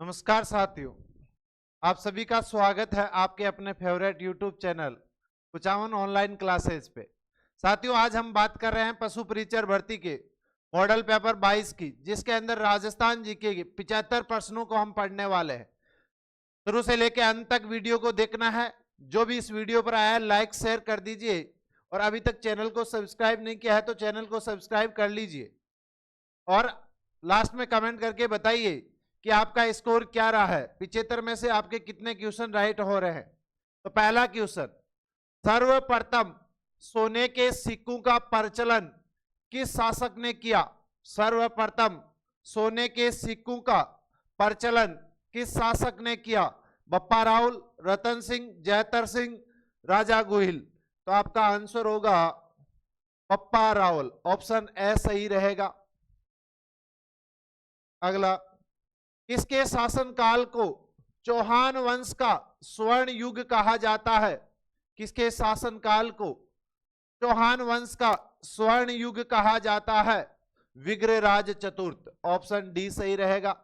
नमस्कार साथियों, आप सभी का स्वागत है आपके अपने favourite YouTube channel Kuchaman online classes पे। साथियों, आज हम बात कर रहे हैं पशु परिचर भर्ती के मॉडल पेपर 22 की, जिसके अंदर राजस्थान जीके के 75 प्रश्नों को हम पढ़ने वाले हैं। शुरू से लेकर अंत तक वीडियो को देखना है। जो भी इस वीडियो पर आया लाइक शेयर कर दीजिए और अभी तक चैनल को सब्सक्राइब नहीं किया है तो चैनल को सब्सक्राइब कर लीजिए और लास्ट में कमेंट करके बताइए कि आपका स्कोर क्या रहा है। 75 में से आपके कितने क्वेश्चन राइट हो रहे हैं। तो पहला क्वेश्चन, सर्वप्रथम सोने के सिक्कों का प्रचलन किस शासक ने किया? सर्वप्रथम सोने के सिक्कों का प्रचलन किस शासक ने किया? बप्पा राहुल, रतन सिंह, जयतर सिंह, राजा गोहिल। तो आपका आंसर होगा बप्पा राहुल, ऑप्शन ए सही रहेगा। अगला, किसके शासनकाल को चौहान वंश का स्वर्ण युग कहा जाता है? किसके शासनकाल को चौहान वंश का स्वर्ण युग कहा जाता है? विग्रहराज चतुर्थ, ऑप्शन डी सही रहेगा।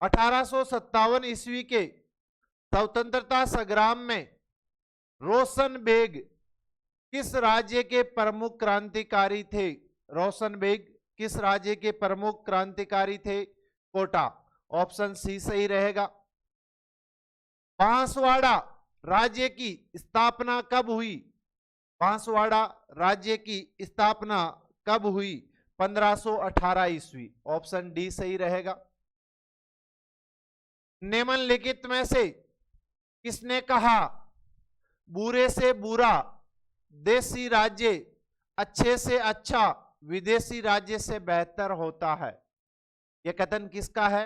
1857 ईस्वी के स्वतंत्रता संग्राम में रोशन बेग किस राज्य के प्रमुख क्रांतिकारी थे? रोशन बेग किस राज्य के प्रमुख क्रांतिकारी थे? कोटा, ऑप्शन सी सही रहेगा। बांसवाड़ा राज्य की स्थापना कब हुई? बांसवाड़ा राज्य की स्थापना कब हुई? 1518 ईस्वी, ऑप्शन डी सही रहेगा। निम्नलिखित में से किसने कहा बुरे से बुरा देशी राज्य अच्छे से अच्छा विदेशी राज्य से बेहतर होता है? यह कथन किसका है?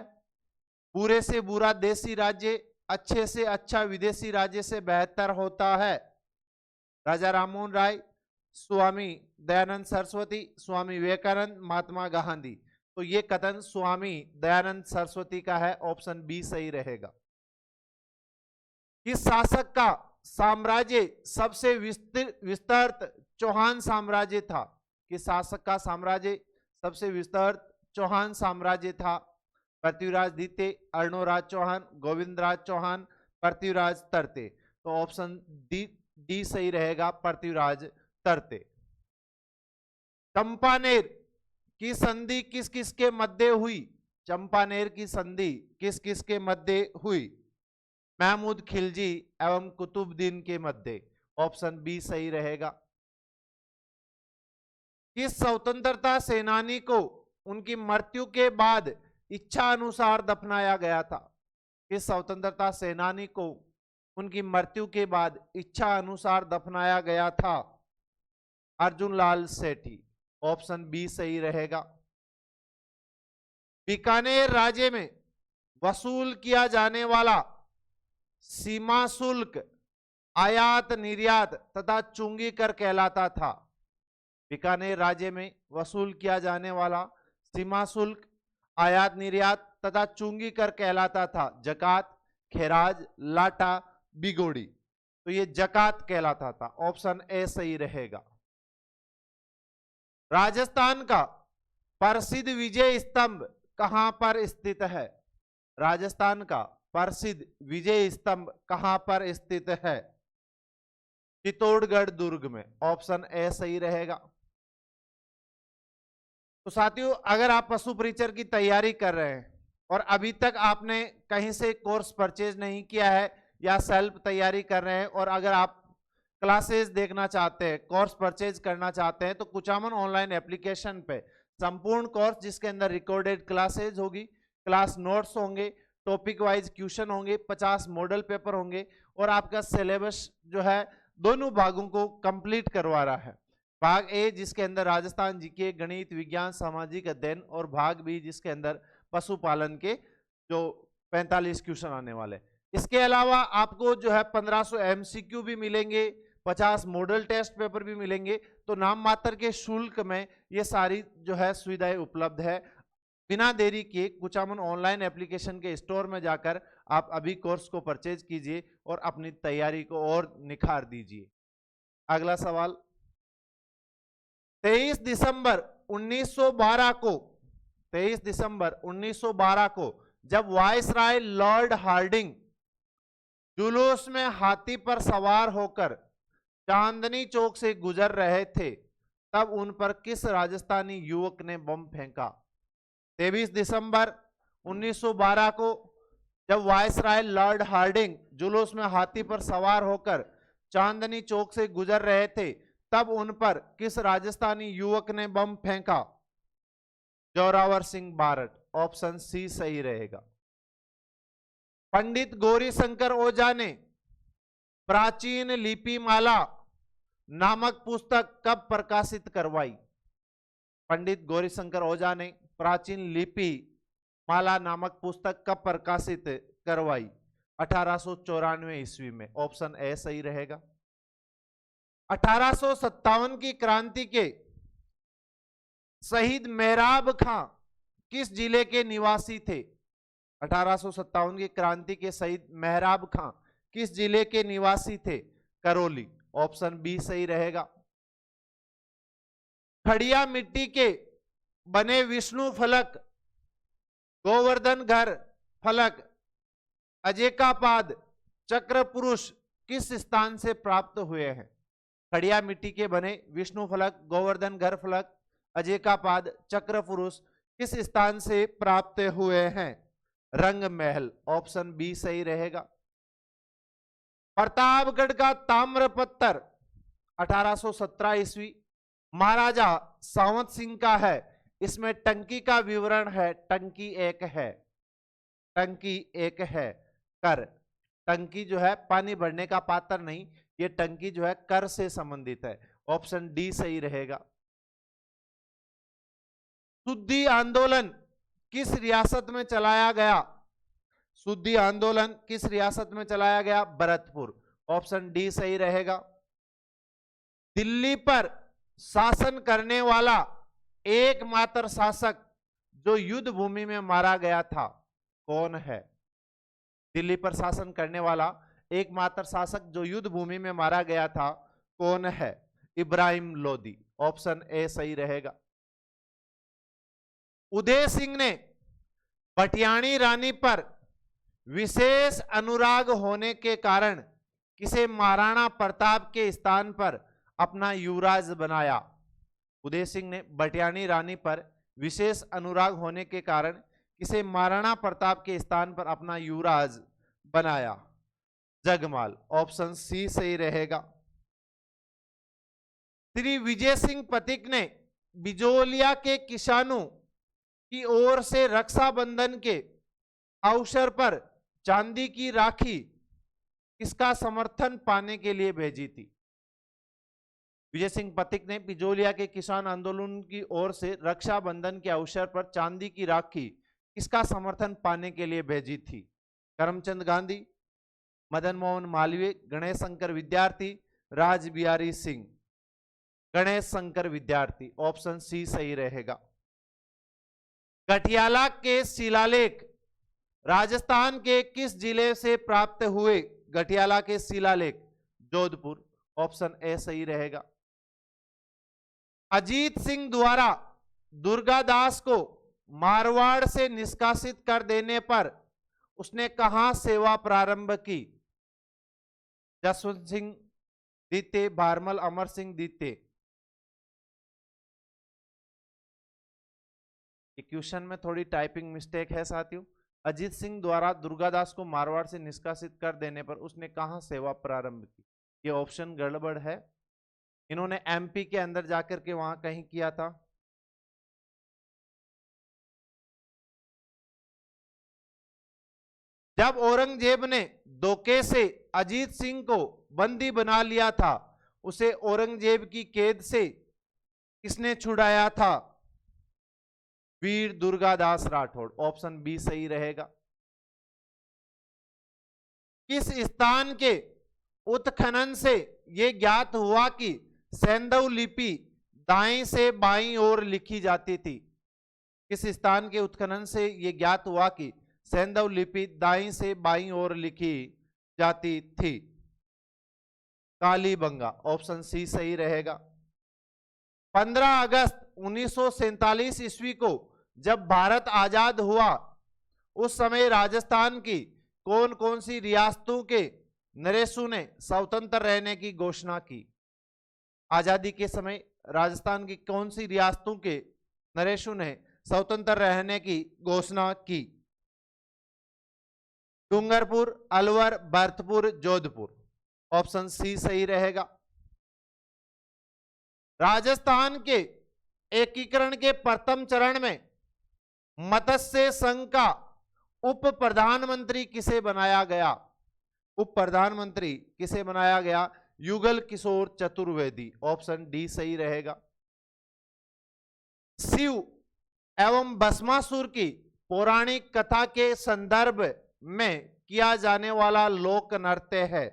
बुरे से बुरा देशी राज्य अच्छे से अच्छा विदेशी राज्य से बेहतर होता है। राजा राममोहन राय, स्वामी दयानंद सरस्वती, स्वामी विवेकानंद, महात्मा गांधी। तो ये कथन स्वामी दयानंद सरस्वती का है, ऑप्शन बी सही रहेगा। किस शासक का साम्राज्य सबसे विस्तृत चौहान साम्राज्य था? किस शासक का साम्राज्य सबसे विस्तृत चौहान साम्राज्य था? पृथ्वीराज द्वितीय, अर्णोराज चौहान, गोविंदराज चौहान, पृथ्वीराज तरते। तो ऑप्शन डी सही रहेगा, पृथ्वीराज तरते। चंपानेर की संधि किस किस के मध्य हुई? चंपानेर की संधि किस किस के मध्य हुई? महमूद खिलजी एवं कुतुबुद्दीन के मध्य, ऑप्शन बी सही रहेगा। किस स्वतंत्रता सेनानी को उनकी मृत्यु के बाद इच्छा अनुसार दफनाया गया था? किस स्वतंत्रता सेनानी को उनकी मृत्यु के बाद इच्छा अनुसार दफनाया गया था? अर्जुन लाल सेठी, ऑप्शन बी सही रहेगा। बीकानेर राज्य में वसूल किया जाने वाला सीमा शुल्क आयात निर्यात तथा चुंगी कर कहलाता था। बीकानेर राज्य में वसूल किया जाने वाला सीमा शुल्क आयात निर्यात तथा चुंगी कर कहलाता था। जकात, खेराज, लाटा, बिगोड़ी। तो ये जकात कहलाता था, ऑप्शन ए सही रहेगा। राजस्थान का प्रसिद्ध विजय स्तंभ कहां पर स्थित है? राजस्थान का प्रसिद्ध विजय स्तंभ कहां पर स्थित है? चित्तौड़गढ़ दुर्ग में, ऑप्शन ए सही रहेगा। तो साथियों, अगर आप पशु परिचर की तैयारी कर रहे हैं और अभी तक आपने कहीं से कोर्स परचेज नहीं किया है या सेल्फ तैयारी कर रहे हैं और अगर आप क्लासेस देखना चाहते हैं, कोर्स परचेज करना चाहते हैं, तो कुचामन ऑनलाइन एप्लीकेशन पे संपूर्ण कोर्स जिसके अंदर रिकॉर्डेड क्लासेज होगी, क्लास नोट्स होंगे, टॉपिक वाइज क्वेश्चन होंगे, 50 मॉडल पेपर होंगे और आपका सिलेबस जो है दोनों भागों को कंप्लीट करवा रहा है। भाग ए जिसके अंदर राजस्थान जीके, गणित, विज्ञान, सामाजिक अध्ययन और भाग बी जिसके अंदर पशुपालन के जो 45 क्वेश्चन आने वाले। इसके अलावा आपको जो है 1500 एमसीक्यू भी मिलेंगे, 50 मॉडल टेस्ट पेपर भी मिलेंगे। तो नाम मात्र के शुल्क में ये सारी जो है सुविधाएं उपलब्ध है। बिना देरी किए कुचामन ऑनलाइन एप्लीकेशन के स्टोर में जाकर आप अभी कोर्स को परचेज कीजिए और अपनी तैयारी को और निखार दीजिए। अगला सवाल, 23 दिसंबर 1912 को जब वायसराय लॉर्ड हार्डिंग जुलूस में हाथी पर सवार होकर चांदनी चौक से गुजर रहे थे, तब उन पर किस राजस्थानी युवक ने बम फेंका? 23 दिसंबर 1912 को जब वायसराय लॉर्ड हार्डिंग जुलूस में हाथी पर सवार होकर चांदनी चौक से गुजर रहे थे, तब उन पर किस राजस्थानी युवक ने बम फेंका? जोरावर सिंह बारट। ऑप्शन सी सही रहेगा। पंडित गौरीशंकर ओझा ने प्राचीन लिपि माला नामक पुस्तक कब प्रकाशित करवाई? पंडित गौरीशंकर ओझा ने प्राचीन लिपि माला नामक पुस्तक कब प्रकाशित करवाई? 1894 ईस्वी में। ऑप्शन ए सही रहेगा। 1857 की क्रांति के शहीद मेहराब खां किस जिले के निवासी थे? 1857 की क्रांति के शहीद मेहराब खां किस जिले के निवासी थे? करौली। ऑप्शन बी सही रहेगा। खड़िया मिट्टी के बने विष्णु फलक, गोवर्धन घर फलक, अजेकापाद, चक्र पुरुष किस स्थान से प्राप्त हुए हैं? खड़िया मिट्टी के बने विष्णु फलक, गोवर्धन घर फलक, अजेकापाद, चक्र पुरुष किस स्थान से प्राप्त हुए हैं? रंग महल। ऑप्शन बी सही रहेगा। प्रतापगढ़ का ताम्र पत्थर 1817 ईस्वी महाराजा सावंत सिंह का है। इसमें टंकी का विवरण है, टंकी एक है, टंकी एक है। कर, टंकी जो है पानी भरने का पात्र नहीं, ये टंकी जो है कर से संबंधित है। ऑप्शन डी सही रहेगा। शुद्धि आंदोलन किस रियासत में चलाया गया? शुद्धि आंदोलन किस रियासत में चलाया गया? भरतपुर। ऑप्शन डी सही रहेगा। दिल्ली पर शासन करने वाला एकमात्र शासक जो युद्ध भूमि में मारा गया था, कौन है? दिल्ली पर शासन करने वाला एकमात्र शासक जो युद्ध भूमि में मारा गया था, कौन है? इब्राहिम लोदी। ऑप्शन ए सही रहेगा। उदय सिंह ने भटियाणी रानी पर विशेष अनुराग होने के कारण किसे महाराणा प्रताप के स्थान पर अपना युवराज बनाया? उदय सिंह ने भटियाणी रानी पर विशेष अनुराग होने के कारण किसे महाराणा प्रताप के स्थान पर अपना युवराज बनाया? जगमाल। ऑप्शन सी सही रहेगा। श्री विजय सिंह पथिक ने बिजोलिया के किसानों की ओर से रक्षाबंधन के अवसर पर चांदी की राखी किसका समर्थन पाने के लिए भेजी थी? विजय सिंह पथिक ने बिजोलिया के किसान आंदोलन की ओर से रक्षाबंधन के अवसर पर चांदी की राखी किसका समर्थन पाने के लिए भेजी थी? करमचंद गांधी, मदन मोहन मालवीय, गणेश शंकर विद्यार्थी, राज बिहारी सिंह। गणेश शंकर विद्यार्थी। ऑप्शन सी सही रहेगा। गठियाला के शिलालेख राजस्थान के किस जिले से प्राप्त हुए? गठियाला के शिलालेख जोधपुर। ऑप्शन ए सही रहेगा। अजीत सिंह द्वारा दुर्गादास को मारवाड़ से निष्कासित कर देने पर उसने कहां सेवा प्रारंभ की? जसवंत सिंह द्वितीय, भारमल अमर सिंह द्वितीय। क्वेश्चन में थोड़ी टाइपिंग मिस्टेक है साथियों। अजीत सिंह द्वारा दुर्गादास को मारवाड़ से निष्कासित कर देने पर उसने कहां सेवा प्रारंभ की? ये ऑप्शन गड़बड़ है। इन्होंने एमपी के अंदर जाकर के वहां कहीं किया था। जब औरंगजेब ने धोखे से अजीत सिंह को बंदी बना लिया था, उसे औरंगजेब की कैद से किसने छुड़ाया था? वीर दुर्गादास राठौड़। ऑप्शन बी सही रहेगा। किस स्थान के उत्खनन से यह ज्ञात हुआ कि सैंधव लिपि दाएं से बाईं ओर लिखी जाती थी? किस स्थान के उत्खनन से यह ज्ञात हुआ कि सैंधव लिपि दाईं से बाईं ओर लिखी जाती थी? कालीबंगा। ऑप्शन सी सही रहेगा। 15 अगस्त 1947 ईस्वी को जब भारत आजाद हुआ, उस समय राजस्थान की कौन कौन सी रियासतों के नरेशों ने स्वतंत्र रहने की घोषणा की? आजादी के समय राजस्थान की कौन सी रियासतों के नरेशों ने स्वतंत्र रहने की घोषणा की? डूंगरपुर, अलवर, भरतपुर, जोधपुर। ऑप्शन सी सही रहेगा। राजस्थान के एकीकरण के प्रथम चरण में मत्स्य संघ का उप प्रधानमंत्री किसे बनाया गया? उप प्रधानमंत्री किसे बनाया गया? युगल किशोर चतुर्वेदी। ऑप्शन डी सही रहेगा। शिव एवं भस्मासुर की पौराणिक कथा के संदर्भ में किया जाने वाला लोक नृत्य है।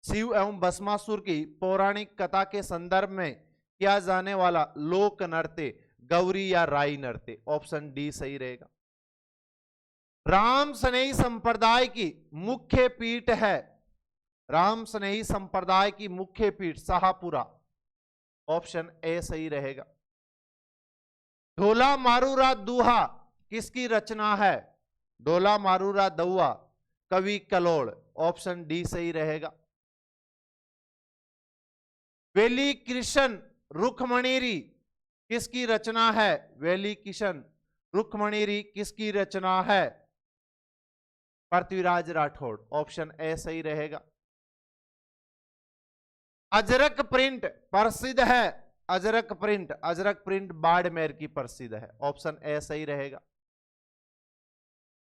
शिव एवं भस्मासुर की पौराणिक कथा के संदर्भ में किया जाने वाला लोक नृत्य गौरी या राई नृत्य। ऑप्शन डी सही रहेगा। राम स्नेही संप्रदाय की मुख्य पीठ है। राम स्नेही संप्रदाय की मुख्य पीठ शाहपुरा। ऑप्शन ए सही रहेगा। ढोला मारूरा दूहा किसकी रचना है? ढोला मारूरा दौआ कवि कलोड़। ऑप्शन डी सही रहेगा। वेली कृष्ण रुक्मणीरी किसकी रचना है? वेली किशन रुक्मणीरी किसकी रचना है? पृथ्वीराज राठौड़। ऑप्शन ए सही रहेगा। अजरक प्रिंट प्रसिद्ध है। अजरक प्रिंट बाड़मेर की प्रसिद्ध है। ऑप्शन ए सही रहेगा।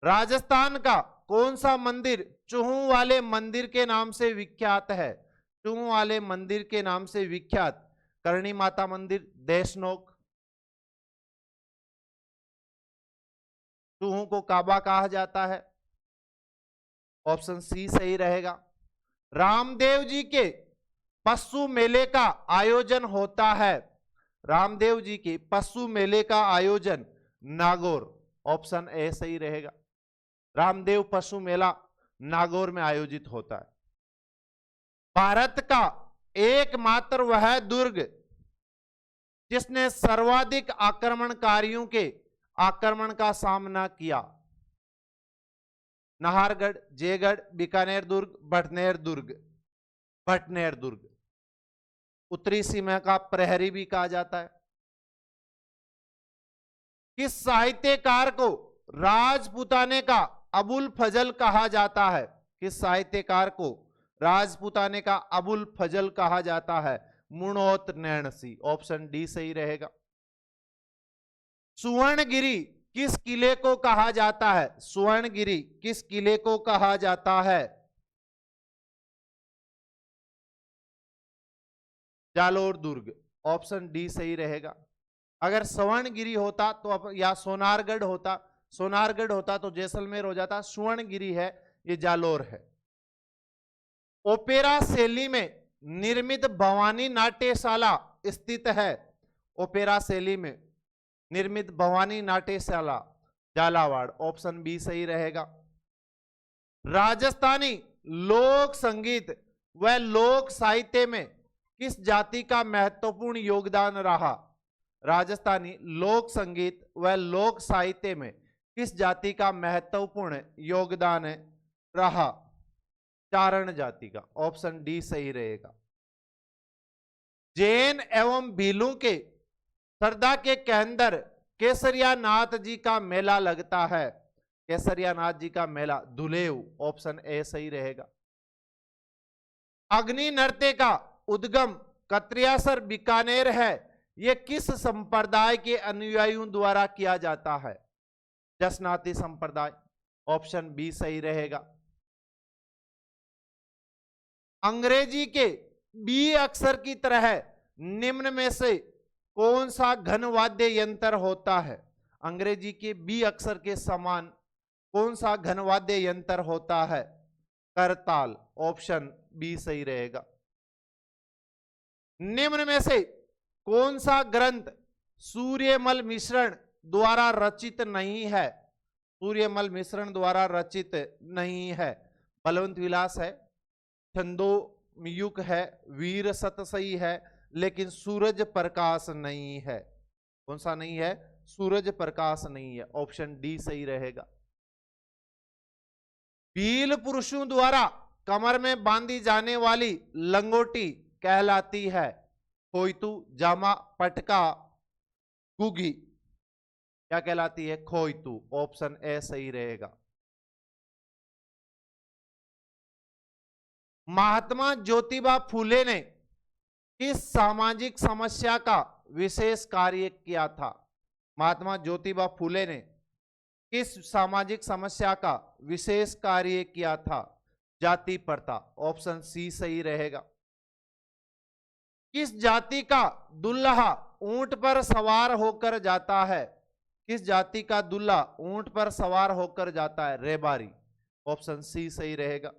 राजस्थान का कौन सा मंदिर चूहों वाले मंदिर के नाम से विख्यात है? चूहों वाले मंदिर के नाम से विख्यात करणी माता मंदिर, देशनोक। चूहों को काबा कहा जाता है। ऑप्शन सी सही रहेगा। रामदेव जी के पशु मेले का आयोजन होता है। रामदेव जी के पशु मेले का आयोजन नागौर। ऑप्शन ए सही रहेगा। रामदेव पशु मेला नागौर में आयोजित होता है। भारत का एकमात्र वह दुर्ग जिसने सर्वाधिक आक्रमणकारियों के आक्रमण का सामना किया? नाहरगढ़, जयगढ़, बीकानेर दुर्ग, भटनेर दुर्ग। भटनेर दुर्ग उत्तरी सीमा का प्रहरी भी कहा जाता है। किस साहित्यकार को राजपूताने का अबुल फजल कहा जाता है? किस साहित्यकार को राजपूताने का अबुल फजल कहा जाता है? मुणोत नैणसी। ऑप्शन डी सही रहेगा। सुवर्णगिरी किस किले को कहा जाता है? सुवर्णगिरी किस किले को कहा जाता है? जालोर दुर्ग। ऑप्शन डी सही रहेगा। अगर स्वर्णगिरी होता तो या सोनारगढ़ होता तो जैसलमेर हो जाता। सुवर्णगिरी है, ये जालोर है। ओपेरा शैली में निर्मित भवानी नाट्यशाला स्थित है। ओपेरा शैली में निर्मित भवानी नाट्यशाला झालावाड़। ऑप्शन बी सही रहेगा। राजस्थानी लोक संगीत व लोक साहित्य में किस जाति का महत्वपूर्ण योगदान रहा? राजस्थानी लोक संगीत व लोक साहित्य में किस जाति का महत्वपूर्ण योगदान रहा? चारण जाति का। ऑप्शन डी सही रहेगा। जैन एवं भीलों के सरदा के अंदर केसरिया नाथ जी का मेला लगता है। केसरिया नाथ जी का मेला धुलेव। ऑप्शन ए सही रहेगा। अग्नि नृत्य का उद्गम कत्रियासर बीकानेर है, यह किस संप्रदाय के अनुयायियों द्वारा किया जाता है? जसनाती संप्रदाय। ऑप्शन बी सही रहेगा। अंग्रेजी के बी अक्षर की तरह निम्न में से कौन सा घन वाद्य यंत्र होता है? अंग्रेजी के बी अक्षर के समान कौन सा घन वाद्य यंत्र होता है? करताल। ऑप्शन बी सही रहेगा। निम्न में से कौन सा ग्रंथ सूर्यमल मिश्रण द्वारा रचित नहीं है? सूर्यमल मिश्रण द्वारा रचित नहीं है। बलवंत विलास है, छंदोमयुग है, वीर सत सही है, लेकिन सूरज प्रकाश नहीं है। कौन सा नहीं है? सूरज प्रकाश नहीं है। ऑप्शन डी सही रहेगा। भील पुरुषों द्वारा कमर में बांधी जाने वाली लंगोटी कहलाती है खोइतू, जामा, पटका, गुगी। क्या कहलाती है? खोइतू। ऑप्शन ए सही रहेगा। महात्मा ज्योतिबा फूले ने किस सामाजिक समस्या का विशेष कार्य किया था? महात्मा ज्योतिबा फूले ने किस सामाजिक समस्या का विशेष कार्य किया था? जाति प्रथा। ऑप्शन सी सही रहेगा। किस जाति का दुल्हा ऊंट पर सवार होकर जाता है? किस जाति का दुल्हा ऊंट पर सवार होकर जाता है? रेबारी। ऑप्शन सी सही रहेगा।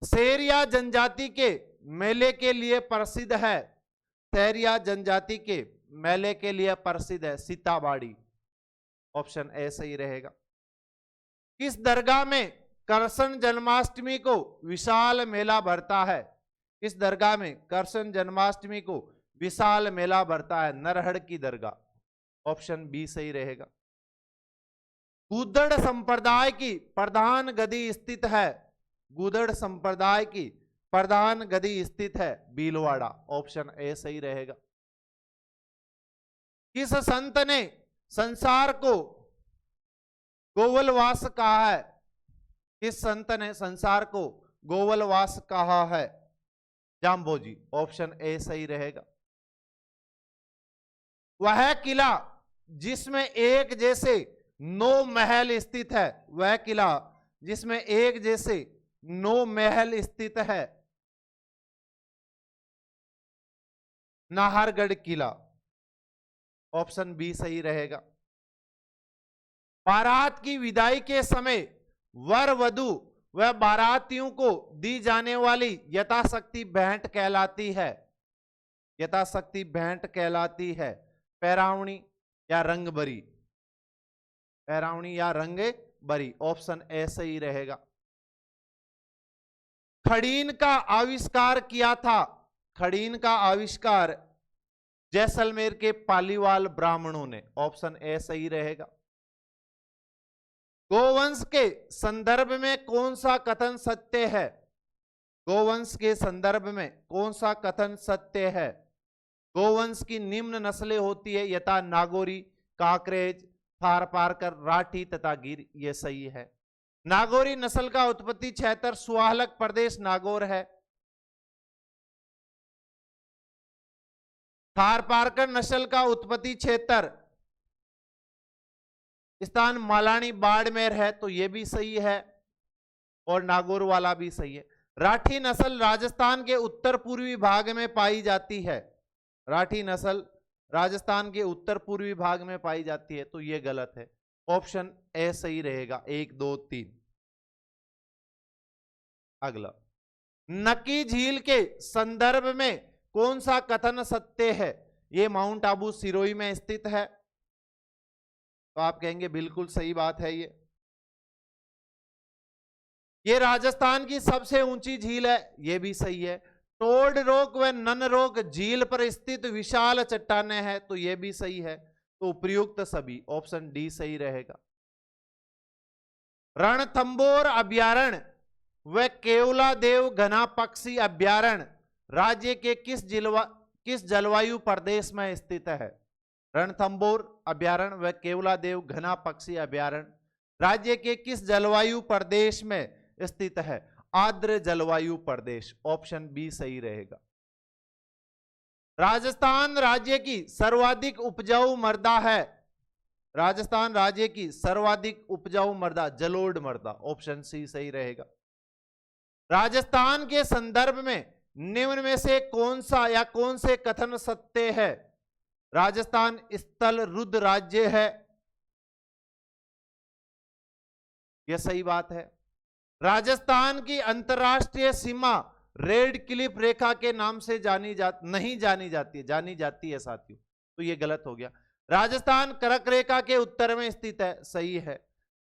सेरिया जनजाति के मेले के लिए प्रसिद्ध है? सेरिया जनजाति के मेले के लिए प्रसिद्ध है सीताबाड़ी। ऑप्शन ए सही रहेगा। किस दरगाह में कृष्ण जन्माष्टमी को विशाल मेला भरता है? किस दरगाह में कृष्ण जन्माष्टमी को विशाल मेला भरता है? नरहड़ की दरगाह। ऑप्शन बी सही रहेगा। गुदड़ संप्रदाय की प्रधान गद्दी स्थित है? गुदड़ संप्रदाय की प्रधान गद्दी स्थित है भीलवाड़ा। ऑप्शन ए सही रहेगा। किस संत ने संसार को गोवलवास कहा है? किस संत ने संसार को गोवलवास कहा है? जाम्बोजी। ऑप्शन ए सही रहेगा। वह किला जिसमें एक जैसे 9 महल स्थित है, वह किला जिसमें एक जैसे 9 महल स्थित है? नाहरगढ़ किला। ऑप्शन बी सही रहेगा। बारात की विदाई के समय वर वधू व बारातियों को दी जाने वाली यथाशक्ति भेंट कहलाती है? यथाशक्ति भेंट कहलाती है पैरावणी या रंगबरी? पैरावणी या रंगबरी। ऑप्शन ए सही रहेगा। खड़ीन का आविष्कार किया था? खड़ीन का आविष्कार जैसलमेर के पालीवाल ब्राह्मणों ने। ऑप्शन ए सही रहेगा। गोवंश के संदर्भ में कौन सा कथन सत्य है? गोवंश के संदर्भ में कौन सा कथन सत्य है? गोवंश की निम्न नस्लें होती है यथा नागौरी, काकरेज, थारपारकर, राठी तथा गिर। यह सही है। नागौरी नस्ल का उत्पत्ति क्षेत्र सुहालक प्रदेश नागौर है। थारपारकर नस्ल का उत्पत्ति क्षेत्र स्थान मालानी बाड़मेर है, तो यह भी सही है और नागौर वाला भी सही है। राठी नस्ल राजस्थान के उत्तर पूर्वी भाग में पाई जाती है। राठी नस्ल राजस्थान के उत्तर पूर्वी भाग में पाई जाती है, तो यह गलत है। ऑप्शन ए सही रहेगा। 1 2 3। अगला, नकी झील के संदर्भ में कौन सा कथन सत्य है? यह माउंट आबू सिरोही में स्थित है, तो आप कहेंगे बिल्कुल सही बात है। ये राजस्थान की सबसे ऊंची झील है, यह भी सही है। टोड रॉक व नन रॉक झील पर स्थित विशाल चट्टानें हैं, तो यह भी सही है। तो उपयुक्त सभी। ऑप्शन डी सही रहेगा। रणथंबोर अभ्यारण्य व केवलादेव घना पक्षी अभ्यारण्य राज्य के किस जलवायु प्रदेश में स्थित है? रणथंबोर अभ्यारण्य व केवलादेव घना पक्षी अभ्यारण्य राज्य के किस जलवायु प्रदेश में स्थित है? आर्द्र जलवायु प्रदेश। ऑप्शन बी सही रहेगा। राजस्थान राज्य की सर्वाधिक उपजाऊ मृदा है? राजस्थान राज्य की सर्वाधिक उपजाऊ मृदा जलोढ़ मृदा। ऑप्शन सी सही रहेगा। राजस्थान के संदर्भ में निम्न में से कौन सा या कौन से कथन सत्य है? राजस्थान स्थल रुद्ध राज्य है, यह सही बात है। राजस्थान की अंतरराष्ट्रीय सीमा रेड क्लिफ रेखा के नाम से नहीं जानी जाती है साथियों, तो यह गलत हो गया। राजस्थान कर्क रेखा के उत्तर में स्थित है, सही है।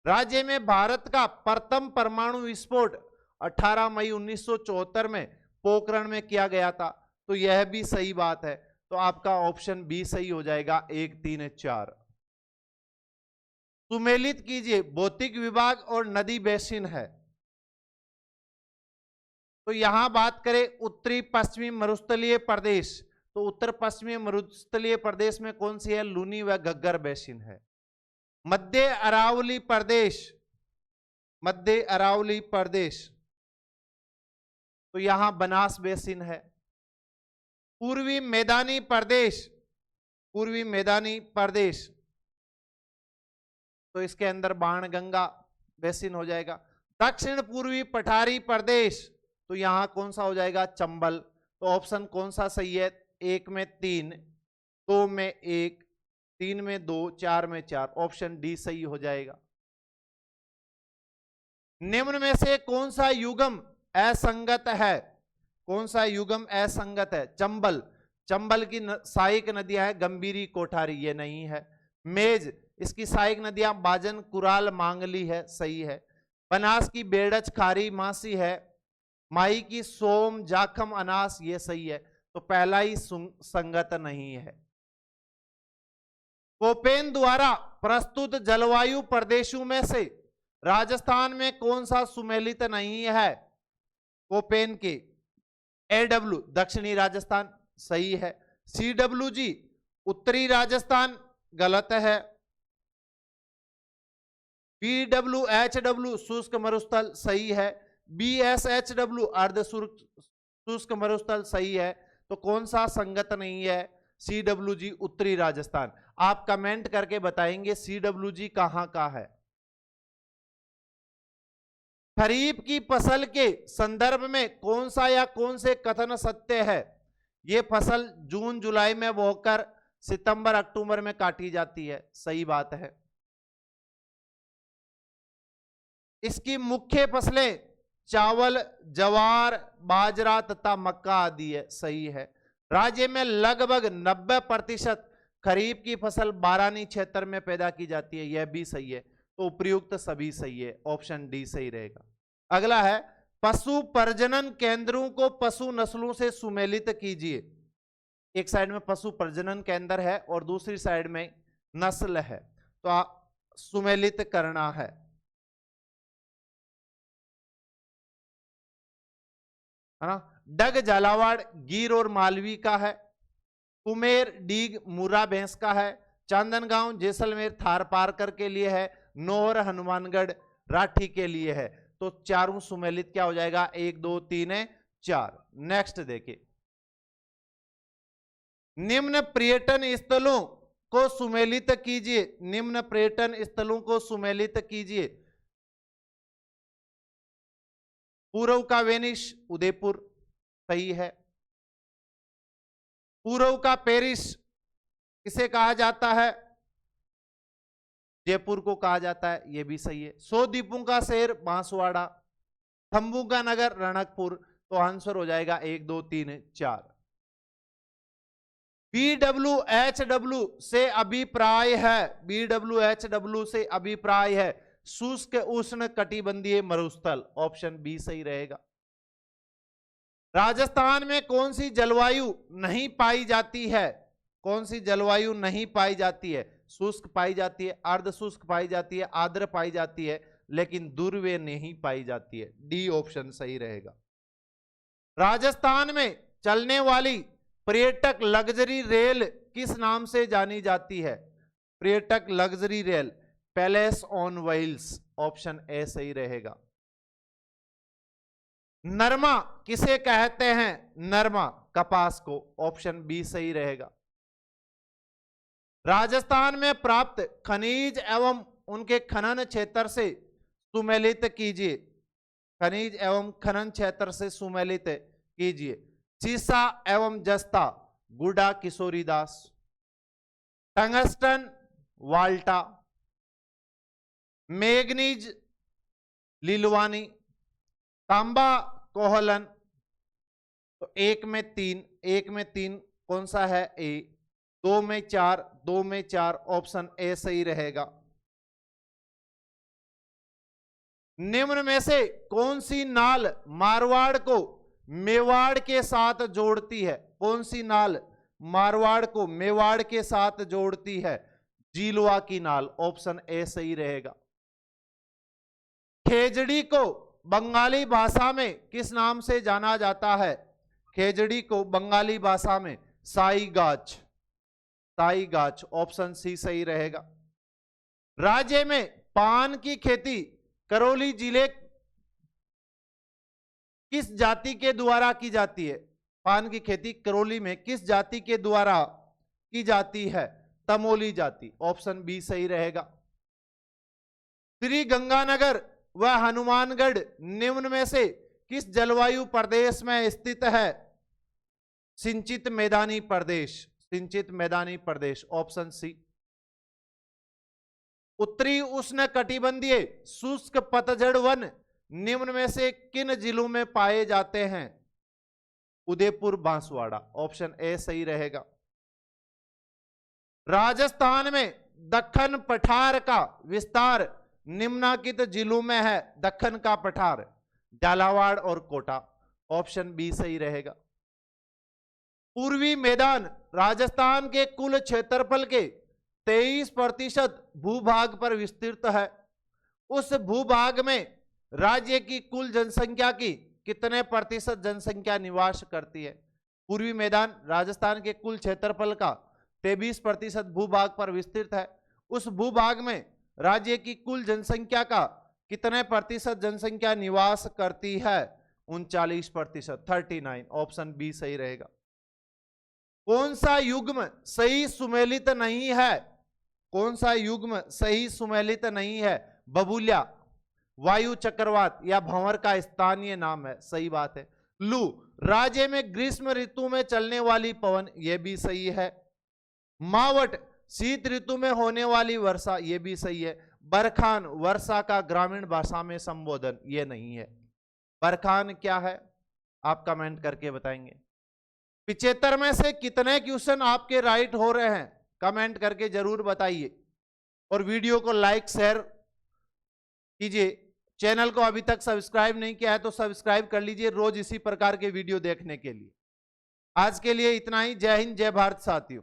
राज्य में भारत का प्रथम परमाणु विस्फोट 18 मई 1974 में पोखरण में किया गया था, तो यह भी सही बात है। तो आपका ऑप्शन बी सही हो जाएगा। 1 3 4। सुमेलित कीजिए। भौतिक विभाग और नदी बेसिन है। तो यहां बात करें उत्तरी पश्चिमी मरुस्थलीय प्रदेश, तो उत्तर पश्चिमी मरुस्थलीय प्रदेश में कौन सी है? लूनी व घग्गर बेसिन है। मध्य अरावली प्रदेश, मध्य अरावली प्रदेश, तो यहां बनास बेसिन है। पूर्वी मैदानी प्रदेश, पूर्वी मैदानी प्रदेश, तो इसके अंदर बाणगंगा बेसिन हो जाएगा। दक्षिण पूर्वी पठारी प्रदेश, तो यहां कौन सा हो जाएगा? चंबल। तो ऑप्शन कौन सा सही है? 1 में 3, 2 में 1, 3 में 2, 4 में 4, ऑप्शन डी सही हो जाएगा। निम्न में से कौन सा युग्म असंगत है? कौन सा युग्म असंगत है? चंबल, चंबल की सहायक नदियां है गंभीरी, कोठारी, ये नहीं है। मेज, इसकी सहायक नदियां बाजन, कुराल, मांगली है, सही है। बनास की बेड़च, खारी, मासी है। माई की सोम, जाखम, अनास, ये सही है। तो पहला ही संगत नहीं है। कोपेन द्वारा प्रस्तुत जलवायु प्रदेशों में से राजस्थान में कौन सा सुमेलित नहीं है? कोपेन के एडब्ल्यू दक्षिणी राजस्थान, सही है। सीडब्ल्यूजी उत्तरी राजस्थान, गलत है। बीडब्ल्यूएचडब्ल्यू शुष्क मरुस्थल, सही है। बीएसएचडब्ल्यू अर्ध शुष्क मरुस्थल, सही है। तो कौन सा संगत नहीं है? सीडब्ल्यूजी उत्तरी राजस्थान। आप कमेंट करके बताएंगे सीडब्ल्यूजी कहां का है। खरीफ की फसल के संदर्भ में कौन सा या कौन से कथन सत्य है? ये फसल जून जुलाई में बोकर सितंबर अक्टूबर में काटी जाती है, सही बात है। इसकी मुख्य फसलें चावल, ज्वार, बाजरा तथा मक्का आदि है, सही है। राज्य में लगभग 90% खरीफ की फसल बारानी क्षेत्र में पैदा की जाती है, यह भी सही है। तो उपयुक्त सभी सही है, ऑप्शन डी सही रहेगा। अगला है पशु प्रजनन केंद्रों को पशु नस्लों से सुमेलित कीजिए। एक साइड में पशु प्रजनन केंद्र है और दूसरी साइड में नस्ल है, तो सुमेलित करना है ना। डग झालावाड़ गिर और मालवी का है। कुमेर डीग मुर्रा भैंस का है। चांदनगांव जैसलमेर थार पारकर के लिए है। नोहर हनुमानगढ़ राठी के लिए है। तो चारों सुमेलित क्या हो जाएगा? 1 2 3 4। नेक्स्ट देखिए, निम्न पर्यटन स्थलों को सुमेलित कीजिए। निम्न पर्यटन स्थलों को सुमेलित कीजिए। पूर्व का वेनिस उदयपुर, सही है। पूर्व का पेरिस किसे कहा जाता है? जयपुर को कहा जाता है, यह भी सही है। 100 द्वीपों का शहर बांसवाड़ा। थम्बू का नगर रणकपुर। तो आंसर हो जाएगा 1 2 3 4। BWHW से अभिप्राय है, BWHW से अभिप्राय है शुष्क उष्ण कटिबंधीय मरुस्थल, ऑप्शन बी सही रहेगा। राजस्थान में कौन सी जलवायु नहीं पाई जाती है? कौन सी जलवायु नहीं पाई जाती है? शुष्क पाई जाती है, अर्ध शुष्क पाई जाती है, आर्द्र पाई जाती है, लेकिन ध्रुवीय नहीं पाई जाती है। डी ऑप्शन सही रहेगा। राजस्थान में चलने वाली पर्यटक लग्जरी रेल किस नाम से जानी जाती है? पर्यटक luxury rail palace on wheels, option A सही रहेगा। नरमा किसे कहते हैं? नरमा कपास को, ऑप्शन बी सही रहेगा। राजस्थान में प्राप्त खनिज एवं उनके खनन क्षेत्र से सुमेलित कीजिए। खनिज एवं खनन क्षेत्र से सुमेलित कीजिए। सीसा एवं जस्ता गुडा किशोरीदास। टंगस्टन वाल्टा। मैग्नीज लीलवानी। तांबा कोहलन। तो 1 में 3 कौन सा है? ए। 2 में 4 ऑप्शन ए सही रहेगा। निम्न में से कौन सी नाल मारवाड़ को मेवाड़ के साथ जोड़ती है? कौन सी नाल मारवाड़ को मेवाड़ के साथ जोड़ती है? झीलवा की नाल, ऑप्शन ए सही रहेगा। खेजड़ी को बंगाली भाषा में किस नाम से जाना जाता है? खेजड़ी को बंगाली भाषा में साई गाछ, साई गाछ, ऑप्शन सी सही रहेगा। राज्य में पान की खेती करौली जिले किस जाति के द्वारा की जाती है? पान की खेती करौली में किस जाति के द्वारा की जाती है? तमोली जाति, ऑप्शन बी सही रहेगा। श्री गंगानगर व हनुमानगढ़ निम्न में से किस जलवायु प्रदेश में स्थित है? सिंचित मैदानी प्रदेश, सिंचित मैदानी प्रदेश, ऑप्शन सी। उत्तरी उष्ण कटिबंधीय शुष्क पतझड़ वन निम्न में से किन जिलों में पाए जाते हैं? उदयपुर, बांसवाड़ा, ऑप्शन ए सही रहेगा। राजस्थान में दक्कन पठार का विस्तार निम्नलिखित जिलों में है। दक्कन का पठार झालावाड़ और कोटा, ऑप्शन बी सही रहेगा। पूर्वी मैदान राजस्थान के कुल क्षेत्रफल के 23% भूभाग पर विस्तृत है। उस भूभाग में राज्य की कुल जनसंख्या की कितने प्रतिशत जनसंख्या निवास करती है? पूर्वी मैदान राजस्थान के कुल क्षेत्रफल का 23% भूभाग पर विस्तृत है। उस भूभाग में राज्य की कुल जनसंख्या का कितने प्रतिशत जनसंख्या निवास करती है? 39%, 39, ऑप्शन बी सही रहेगा। कौन सा युग्म सही सुमेलित नहीं है? कौन सा युग्म सही सुमेलित नहीं है? बबूल्या, वायु चक्रवात या भंवर का स्थानीय नाम है, सही बात है। लू राज्य में ग्रीष्म ऋतु में चलने वाली पवन, यह भी सही है। मावट शीत ऋतु में होने वाली वर्षा, यह भी सही है। बरखान वर्षा का ग्रामीण भाषा में संबोधन, यह नहीं है। बरखान क्या है आप कमेंट करके बताएंगे। 75 में से कितने क्वेश्चन आपके राइट हो रहे हैं? कमेंट करके जरूर बताइए और वीडियो को लाइक शेयर कीजिए। चैनल को अभी तक सब्सक्राइब नहीं किया है तो सब्सक्राइब कर लीजिए रोज इसी प्रकार के वीडियो देखने के लिए। आज के लिए इतना ही। जय हिंद, जय भारत साथियों।